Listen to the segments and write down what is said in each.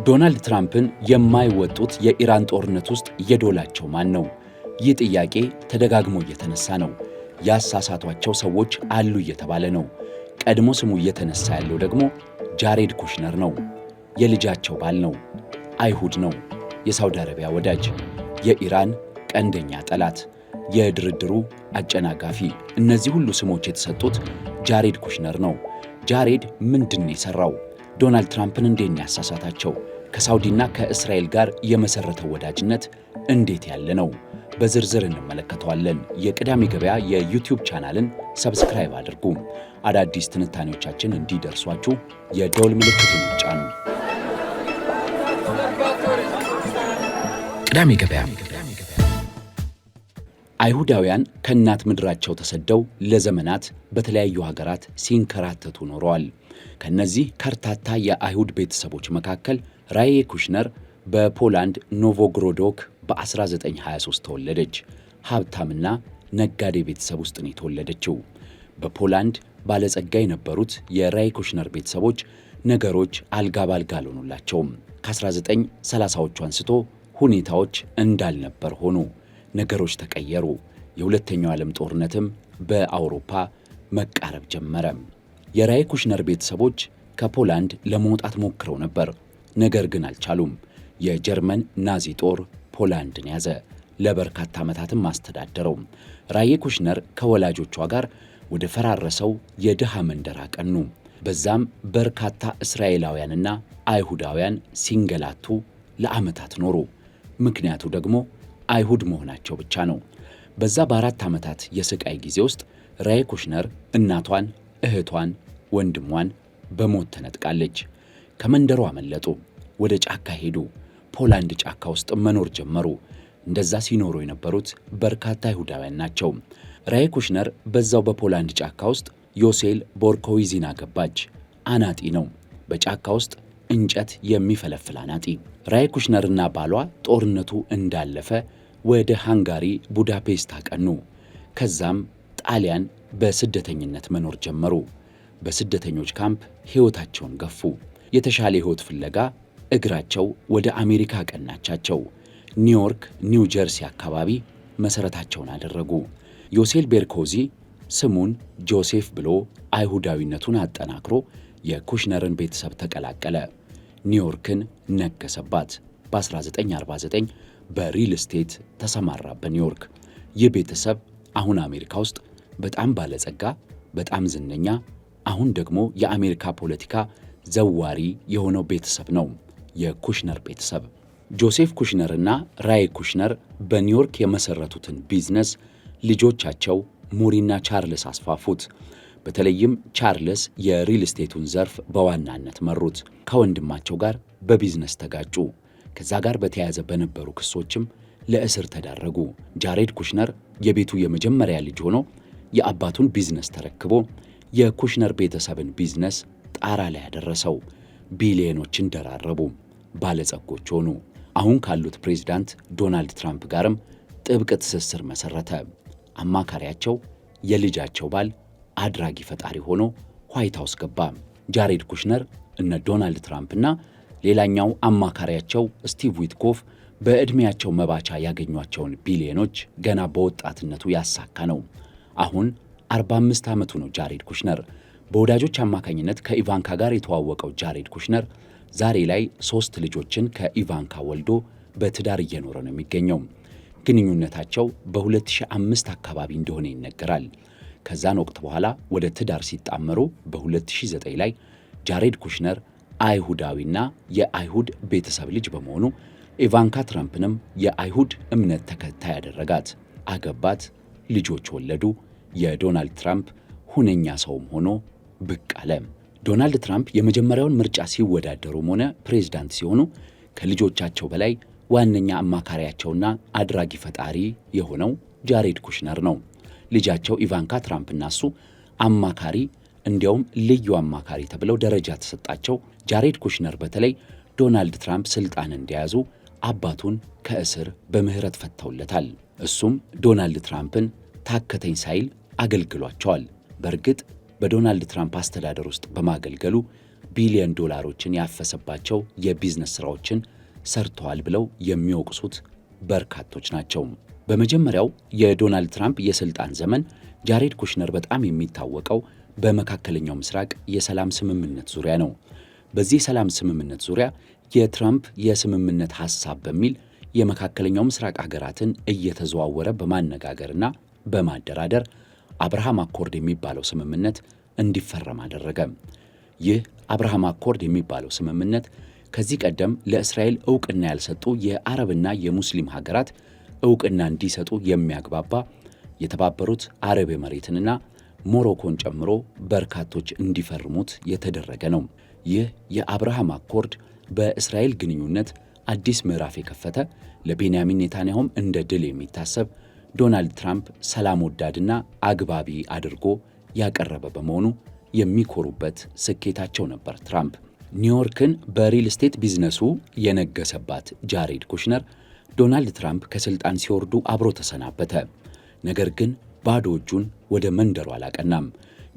ዶናልድ ትራምፕን የማይወጡት የኢራን ጦርነት ውስጥ የዶላቸው ማን ነው? ይህ ጥያቄ ተደጋግሞ እየተነሳ ነው። ያሳሳቷቸው ሰዎች አሉ እየተባለ ነው። ቀድሞ ስሙ እየተነሳ ያለው ደግሞ ጃሬድ ኩሽነር ነው። የልጃቸው ባል ነው። አይሁድ ነው። የሳውዲ አረቢያ ወዳጅ፣ የኢራን ቀንደኛ ጠላት፣ የድርድሩ አጨናጋፊ። እነዚህ ሁሉ ስሞች የተሰጡት ጃሬድ ኩሽነር ነው። ጃሬድ ምንድን ነው የሠራው? ዶናልድ ትራምፕን እንዴት ነው ያሳሳታቸው? ከሳውዲና ከእስራኤል ጋር የመሰረተው ወዳጅነት እንዴት ያለ ነው? በዝርዝር እንመለከተዋለን። የቅዳሜ ገበያ የዩቲዩብ ቻናልን ሰብስክራይብ አድርጉ። አዳዲስ ትንታኔዎቻችን እንዲደርሷችሁ የደውል ምልክቱን ይጫኑ። ቅዳሜ ገበያ። አይሁዳውያን ከእናት ምድራቸው ተሰደው ለዘመናት በተለያዩ ሀገራት ሲንከራተቱ ኖረዋል። ከነዚህ ከርታታ የአይሁድ ቤተሰቦች መካከል ራዬ ኩሽነር በፖላንድ ኖቮግሮዶክ በ1923 ተወለደች። ሀብታምና ነጋዴ ቤተሰብ ውስጥ ነው የተወለደችው። በፖላንድ ባለጸጋ የነበሩት የራዬ ኩሽነር ቤተሰቦች ነገሮች አልጋ ባልጋ አልሆኑላቸውም። ከ1930ዎቹ አንስቶ ሁኔታዎች እንዳልነበር ሆኑ። ነገሮች ተቀየሩ። የሁለተኛው ዓለም ጦርነትም በአውሮፓ መቃረብ ጀመረ። የራዬ ኩሽነር ቤተሰቦች ከፖላንድ ለመውጣት ሞክረው ነበር፣ ነገር ግን አልቻሉም። የጀርመን ናዚ ጦር ፖላንድን ያዘ፣ ለበርካታ ዓመታትም አስተዳደረው። ራዬ ኩሽነር ከወላጆቿ ጋር ወደ ፈራረሰው የድሃ መንደር አቀኑ። በዛም በርካታ እስራኤላውያንና አይሁዳውያን ሲንገላቱ ለዓመታት ኖሩ። ምክንያቱ ደግሞ አይሁድ መሆናቸው ብቻ ነው። በዛ በ4 ዓመታት የስቃይ ጊዜ ውስጥ ራዬ ኩሽነር እናቷን፣ እህቷን፣ ወንድሟን በሞት ተነጥቃለች። ከመንደሩ አመለጡ፣ ወደ ጫካ ሄዱ። ፖላንድ ጫካ ውስጥ መኖር ጀመሩ። እንደዛ ሲኖሩ የነበሩት በርካታ አይሁዳውያን ናቸው። ራዬ ኩሽነር በዛው በፖላንድ ጫካ ውስጥ ዮሴል ቦርኮዊዚን አገባች። አናጢ ነው፣ በጫካ ውስጥ እንጨት የሚፈለፍል አናጢ። ራዬ ኩሽነርና ባሏ ጦርነቱ እንዳለፈ ወደ ሃንጋሪ ቡዳፔስት አቀኑ። ከዛም ጣሊያን በስደተኝነት መኖር ጀመሩ። በስደተኞች ካምፕ ሕይወታቸውን ገፉ። የተሻለ ሕይወት ፍለጋ እግራቸው ወደ አሜሪካ ቀናቻቸው። ኒውዮርክ፣ ኒው ጀርሲ አካባቢ መሠረታቸውን አደረጉ። ዮሴል ቤርኮዚ ስሙን ጆሴፍ ብሎ አይሁዳዊነቱን አጠናክሮ የኩሽነርን ቤተሰብ ተቀላቀለ። ኒውዮርክን ነገሰባት። በ1949 በሪል ስቴት ተሰማራ በኒውዮርክ። ይህ ቤተሰብ አሁን አሜሪካ ውስጥ በጣም ባለጸጋ፣ በጣም ዝነኛ፣ አሁን ደግሞ የአሜሪካ ፖለቲካ ዘዋሪ የሆነው ቤተሰብ ነው የኩሽነር ቤተሰብ። ጆሴፍ ኩሽነር እና ራዬ ኩሽነር በኒውዮርክ የመሰረቱትን ቢዝነስ ልጆቻቸው ሙሪና ቻርልስ አስፋፉት። በተለይም ቻርልስ የሪል ስቴቱን ዘርፍ በዋናነት መሩት። ከወንድማቸው ጋር በቢዝነስ ተጋጩ። ከዛ ጋር በተያያዘ በነበሩ ክሶችም ለእስር ተዳረጉ። ጃሬድ ኩሽነር የቤቱ የመጀመሪያ ልጅ ሆኖ የአባቱን ቢዝነስ ተረክቦ የኩሽነር ቤተሰብን ቢዝነስ ጣራ ላይ ያደረሰው። ቢሊዮኖችን ደራረቡ፣ ባለጸጎች ሆኑ። አሁን ካሉት ፕሬዝዳንት ዶናልድ ትራምፕ ጋርም ጥብቅ ትስስር መሰረተ። አማካሪያቸው የልጃቸው ባል አድራጊ ፈጣሪ ሆኖ ዋይት ሃውስ ገባ። ጃሬድ ኩሽነር እነ ዶናልድ ትራምፕና ሌላኛው አማካሪያቸው ስቲቭ ዊትኮፍ በዕድሜያቸው መባቻ ያገኟቸውን ቢሊዮኖች ገና በወጣትነቱ ያሳካ ነው። አሁን 45 ዓመቱ ነው ጃሬድ ኩሽነር። በወዳጆች አማካኝነት ከኢቫንካ ጋር የተዋወቀው ጃሬድ ኩሽነር ዛሬ ላይ 3 ልጆችን ከኢቫንካ ወልዶ በትዳር እየኖረ ነው የሚገኘው። ግንኙነታቸው በ2005 አካባቢ እንደሆነ ይነገራል። ከዛን ወቅት በኋላ ወደ ትዳር ሲጣመሩ በ2009 ላይ ጃሬድ ኩሽነር አይሁዳዊና የአይሁድ ቤተሰብ ልጅ በመሆኑ ኢቫንካ ትራምፕንም የአይሁድ እምነት ተከታይ ያደረጋት፣ አገባት፣ ልጆች ወለዱ። የዶናልድ ትራምፕ ሁነኛ ሰውም ሆኖ ብቅ አለ። ዶናልድ ትራምፕ የመጀመሪያውን ምርጫ ሲወዳደሩም ሆነ ፕሬዝዳንት ሲሆኑ ከልጆቻቸው በላይ ዋነኛ አማካሪያቸውና አድራጊ ፈጣሪ የሆነው ጃሬድ ኩሽነር ነው። ልጃቸው ኢቫንካ ትራምፕና እሱ አማካሪ፣ እንዲያውም ልዩ አማካሪ ተብለው ደረጃ ተሰጣቸው። ጃሬድ ኩሽነር በተለይ ዶናልድ ትራምፕ ስልጣን እንዲያዙ አባቱን ከእስር በምህረት ፈተውለታል። እሱም ዶናልድ ትራምፕን ታከተኝ ሳይል አገልግሏቸዋል። በእርግጥ በዶናልድ ትራምፕ አስተዳደር ውስጥ በማገልገሉ ቢሊዮን ዶላሮችን ያፈሰባቸው የቢዝነስ ሥራዎችን ሰርተዋል ብለው የሚወቅሱት በርካቶች ናቸው። በመጀመሪያው የዶናልድ ትራምፕ የሥልጣን ዘመን ጃሬድ ኩሽነር በጣም የሚታወቀው በመካከለኛው ምስራቅ የሰላም ስምምነት ዙሪያ ነው። በዚህ የሰላም ስምምነት ዙሪያ የትራምፕ የስምምነት ሐሳብ በሚል የመካከለኛው ምስራቅ ሀገራትን እየተዘዋወረ በማነጋገርና በማደራደር አብርሃም አኮርድ የሚባለው ስምምነት እንዲፈረም አደረገ። ይህ አብርሃም አኮርድ የሚባለው ስምምነት ከዚህ ቀደም ለእስራኤል ዕውቅና ያልሰጡ የአረብና የሙስሊም ሀገራት ዕውቅና እንዲሰጡ የሚያግባባ የተባበሩት አረብ ኤሚሬትንና ሞሮኮን ጨምሮ በርካቶች እንዲፈርሙት የተደረገ ነው። ይህ የአብርሃም አኮርድ በእስራኤል ግንኙነት አዲስ ምዕራፍ የከፈተ፣ ለቤንያሚን ኔታንያሁም እንደ ድል የሚታሰብ፣ ዶናልድ ትራምፕ ሰላም ወዳድና አግባቢ አድርጎ ያቀረበ በመሆኑ የሚኮሩበት ስኬታቸው ነበር። ትራምፕ ኒውዮርክን በሪል ስቴት ቢዝነሱ የነገሰባት ጃሬድ ኩሽነር ዶናልድ ትራምፕ ከስልጣን ሲወርዱ አብሮ ተሰናበተ። ነገር ግን ባዶ እጁን ወደ መንደሩ አላቀናም።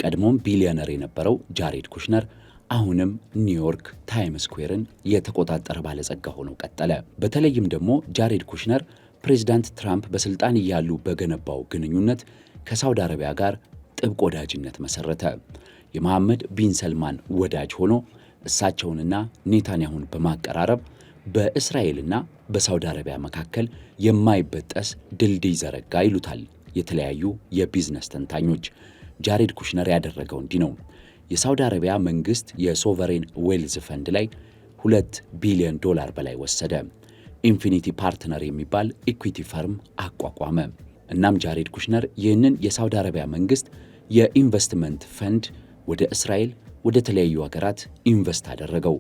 ቀድሞም ቢሊዮነር የነበረው ጃሬድ ኩሽነር አሁንም ኒውዮርክ ታይም ስኩዌርን የተቆጣጠረ ባለጸጋ ሆኖ ቀጠለ። በተለይም ደግሞ ጃሬድ ኩሽነር ፕሬዚዳንት ትራምፕ በስልጣን እያሉ በገነባው ግንኙነት ከሳውዲ አረቢያ ጋር ጥብቅ ወዳጅነት መሰረተ። የመሐመድ ቢን ሰልማን ወዳጅ ሆኖ እሳቸውንና ኔታንያሁን በማቀራረብ በእስራኤልና በሳውዲ አረቢያ መካከል የማይበጠስ ድልድይ ዘረጋ ይሉታል የተለያዩ የቢዝነስ ተንታኞች። ጃሬድ ኩሽነር ያደረገው እንዲህ ነው። የሳውዲ አረቢያ መንግስት የሶቨሬን ዌልዝ ፈንድ ላይ $2 ቢሊዮን በላይ ወሰደ። ኢንፊኒቲ ፓርትነር የሚባል ኢኩዊቲ ፈርም አቋቋመ። እናም ጃሬድ ኩሽነር ይህንን የሳውዲ አረቢያ መንግስት የኢንቨስትመንት ፈንድ ወደ እስራኤል፣ ወደ ተለያዩ ሀገራት ኢንቨስት አደረገው።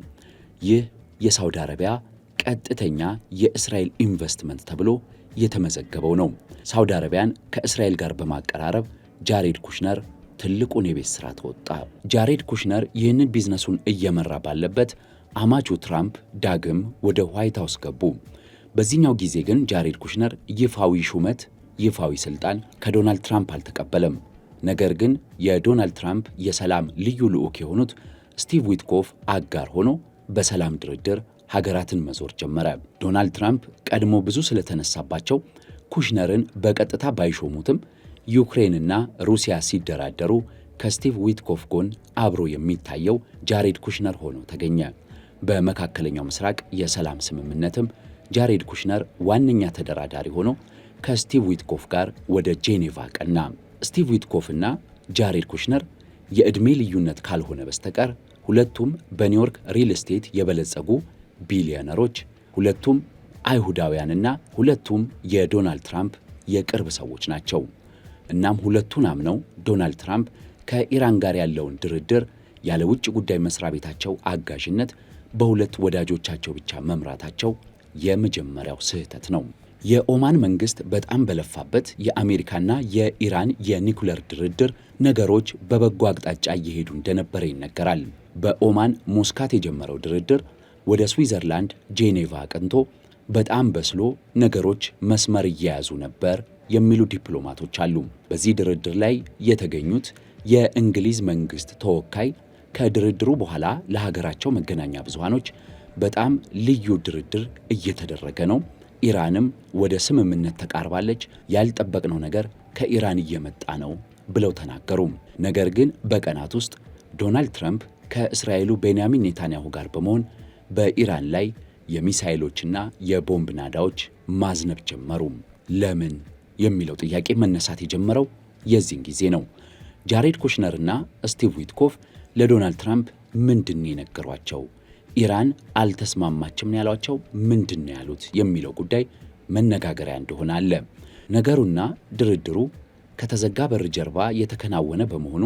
ይህ የሳውዲ አረቢያ ቀጥተኛ የእስራኤል ኢንቨስትመንት ተብሎ የተመዘገበው ነው። ሳውዲ አረቢያን ከእስራኤል ጋር በማቀራረብ ጃሬድ ኩሽነር ትልቁን የቤት ሥራ ተወጣ። ጃሬድ ኩሽነር ይህንን ቢዝነሱን እየመራ ባለበት አማቹ ትራምፕ ዳግም ወደ ዋይት ሃውስ ገቡ። በዚህኛው ጊዜ ግን ጃሬድ ኩሽነር ይፋዊ ሹመት፣ ይፋዊ ስልጣን ከዶናልድ ትራምፕ አልተቀበለም። ነገር ግን የዶናልድ ትራምፕ የሰላም ልዩ ልዑክ የሆኑት ስቲቭ ዊትኮፍ አጋር ሆኖ በሰላም ድርድር ሀገራትን መዞር ጀመረ። ዶናልድ ትራምፕ ቀድሞ ብዙ ስለተነሳባቸው ኩሽነርን በቀጥታ ባይሾሙትም ዩክሬንና ሩሲያ ሲደራደሩ ከስቲቭ ዊትኮፍ ጎን አብሮ የሚታየው ጃሬድ ኩሽነር ሆኖ ተገኘ። በመካከለኛው ምስራቅ የሰላም ስምምነትም ጃሬድ ኩሽነር ዋነኛ ተደራዳሪ ሆኖ ከስቲቭ ዊትኮፍ ጋር ወደ ጄኔቫ ቀና። ስቲቭ ዊትኮፍና ጃሬድ ኩሽነር የዕድሜ ልዩነት ካልሆነ በስተቀር ሁለቱም በኒውዮርክ ሪል ስቴት የበለጸጉ ቢሊዮነሮች፣ ሁለቱም አይሁዳውያንና ሁለቱም የዶናልድ ትራምፕ የቅርብ ሰዎች ናቸው። እናም ሁለቱን አምነው ዶናልድ ትራምፕ ከኢራን ጋር ያለውን ድርድር ያለ ውጭ ጉዳይ መስሪያ ቤታቸው አጋዥነት በሁለት ወዳጆቻቸው ብቻ መምራታቸው የመጀመሪያው ስህተት ነው። የኦማን መንግስት በጣም በለፋበት የአሜሪካና የኢራን የኒኩለር ድርድር ነገሮች በበጎ አቅጣጫ እየሄዱ እንደነበረ ይነገራል። በኦማን ሞስካት የጀመረው ድርድር ወደ ስዊዘርላንድ ጄኔቫ አቅንቶ በጣም በስሎ ነገሮች መስመር እየያዙ ነበር የሚሉ ዲፕሎማቶች አሉ። በዚህ ድርድር ላይ የተገኙት የእንግሊዝ መንግስት ተወካይ ከድርድሩ በኋላ ለሀገራቸው መገናኛ ብዙሃኖች በጣም ልዩ ድርድር እየተደረገ ነው፣ ኢራንም ወደ ስምምነት ተቃርባለች፣ ያልጠበቅነው ነገር ከኢራን እየመጣ ነው ብለው ተናገሩ። ነገር ግን በቀናት ውስጥ ዶናልድ ትራምፕ ከእስራኤሉ ቤንያሚን ኔታንያሁ ጋር በመሆን በኢራን ላይ የሚሳኤሎችና የቦምብ ናዳዎች ማዝነብ ጀመሩ። ለምን የሚለው ጥያቄ መነሳት የጀመረው የዚህን ጊዜ ነው። ጃሬድ ኩሽነርና ስቲቭ ዊትኮፍ ለዶናልድ ትራምፕ ምንድን የነገሯቸው? ኢራን አልተስማማችም ያሏቸው ምንድን ያሉት የሚለው ጉዳይ መነጋገሪያ እንደሆነ አለ። ነገሩና ድርድሩ ከተዘጋ በር ጀርባ የተከናወነ በመሆኑ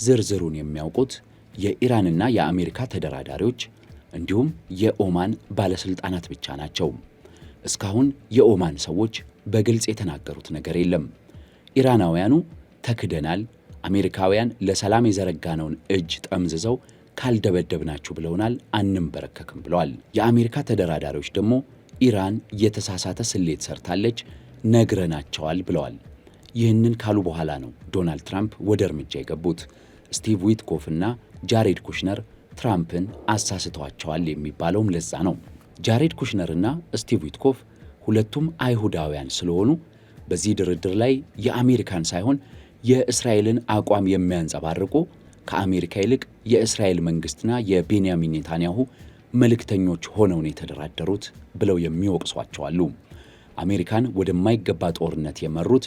ዝርዝሩን የሚያውቁት የኢራንና የአሜሪካ ተደራዳሪዎች እንዲሁም የኦማን ባለስልጣናት ብቻ ናቸው። እስካሁን የኦማን ሰዎች በግልጽ የተናገሩት ነገር የለም። ኢራናውያኑ ተክደናል፣ አሜሪካውያን ለሰላም የዘረጋነውን እጅ ጠምዝዘው ካልደበደብናችሁ ብለውናል፣ አንንበረከክም ብለዋል። የአሜሪካ ተደራዳሪዎች ደግሞ ኢራን የተሳሳተ ስሌት ሰርታለች፣ ነግረናቸዋል ብለዋል። ይህንን ካሉ በኋላ ነው ዶናልድ ትራምፕ ወደ እርምጃ የገቡት። ስቲቭ ዊትኮፍ እና ጃሬድ ኩሽነር ትራምፕን አሳስተዋቸዋል የሚባለውም ለዛ ነው። ጃሬድ ኩሽነር እና ስቲቭ ዊትኮፍ ሁለቱም አይሁዳውያን ስለሆኑ በዚህ ድርድር ላይ የአሜሪካን ሳይሆን የእስራኤልን አቋም የሚያንጸባርቁ ከአሜሪካ ይልቅ የእስራኤል መንግስትና የቤንያሚን ኔታንያሁ መልእክተኞች ሆነው ነው የተደራደሩት ብለው የሚወቅሷቸው አሉ። አሜሪካን ወደማይገባ ጦርነት የመሩት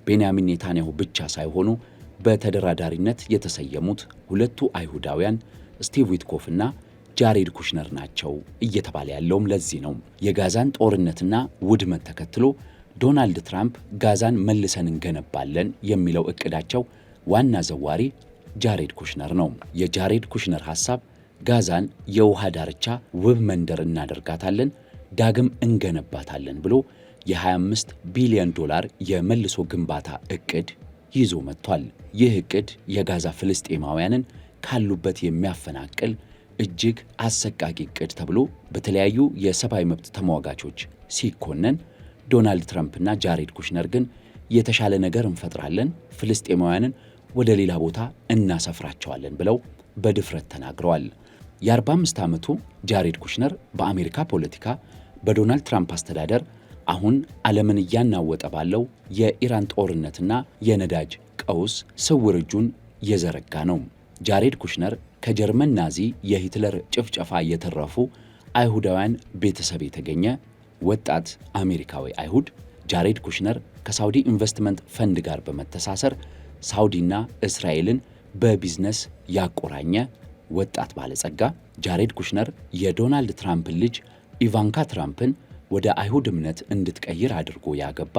ቤንያሚን ኔታንያሁ ብቻ ሳይሆኑ በተደራዳሪነት የተሰየሙት ሁለቱ አይሁዳውያን ስቲቭ ዊትኮፍ እና ጃሬድ ኩሽነር ናቸው እየተባለ ያለውም ለዚህ ነው። የጋዛን ጦርነትና ውድመት ተከትሎ ዶናልድ ትራምፕ ጋዛን መልሰን እንገነባለን የሚለው እቅዳቸው ዋና ዘዋሪ ጃሬድ ኩሽነር ነው። የጃሬድ ኩሽነር ሐሳብ ጋዛን የውሃ ዳርቻ ውብ መንደር እናደርጋታለን፣ ዳግም እንገነባታለን ብሎ የ25 ቢሊዮን ዶላር የመልሶ ግንባታ እቅድ ይዞ መጥቷል። ይህ እቅድ የጋዛ ፍልስጤማውያንን ካሉበት የሚያፈናቅል እጅግ አሰቃቂ እቅድ ተብሎ በተለያዩ የሰብአዊ መብት ተሟጋቾች ሲኮነን፣ ዶናልድ ትራምፕና ጃሬድ ኩሽነር ግን የተሻለ ነገር እንፈጥራለን፣ ፍልስጤማውያንን ወደ ሌላ ቦታ እናሰፍራቸዋለን ብለው በድፍረት ተናግረዋል። የ45 ዓመቱ ጃሬድ ኩሽነር በአሜሪካ ፖለቲካ በዶናልድ ትራምፕ አስተዳደር አሁን ዓለምን እያናወጠ ባለው የኢራን ጦርነትና የነዳጅ ቀውስ ስውር እጁን የዘረጋ ነው። ጃሬድ ኩሽነር ከጀርመን ናዚ የሂትለር ጭፍጨፋ የተረፉ አይሁዳውያን ቤተሰብ የተገኘ ወጣት አሜሪካዊ አይሁድ። ጃሬድ ኩሽነር ከሳውዲ ኢንቨስትመንት ፈንድ ጋር በመተሳሰር ሳውዲና እስራኤልን በቢዝነስ ያቆራኘ ወጣት ባለጸጋ። ጃሬድ ኩሽነር የዶናልድ ትራምፕን ልጅ ኢቫንካ ትራምፕን ወደ አይሁድ እምነት እንድትቀይር አድርጎ ያገባ፣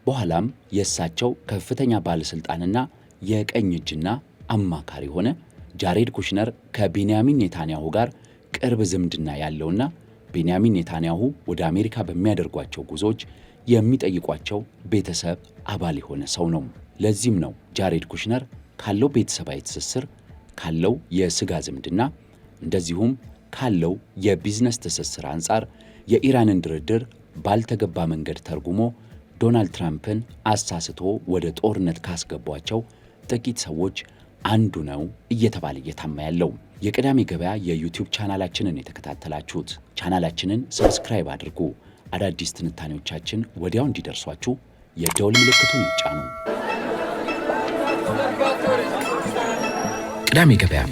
በኋላም የእሳቸው ከፍተኛ ባለሥልጣንና የቀኝ እጅና አማካሪ ሆነ። ጃሬድ ኩሽነር ከቤንያሚን ኔታንያሁ ጋር ቅርብ ዝምድና ያለውና ቤንያሚን ኔታንያሁ ወደ አሜሪካ በሚያደርጓቸው ጉዞዎች የሚጠይቋቸው ቤተሰብ አባል የሆነ ሰው ነው። ለዚህም ነው ጃሬድ ኩሽነር ካለው ቤተሰባዊ ትስስር፣ ካለው የሥጋ ዝምድና እንደዚሁም ካለው የቢዝነስ ትስስር አንጻር የኢራንን ድርድር ባልተገባ መንገድ ተርጉሞ ዶናልድ ትራምፕን አሳስቶ ወደ ጦርነት ካስገቧቸው ጥቂት ሰዎች አንዱ ነው እየተባለ እየታማ ያለው። የቅዳሜ ገበያ የዩቲዩብ ቻናላችንን የተከታተላችሁት፣ ቻናላችንን ሰብስክራይብ አድርጉ። አዳዲስ ትንታኔዎቻችን ወዲያው እንዲደርሷችሁ የደውል ምልክቱን ይጫኑ። ቅዳሜ ገበያ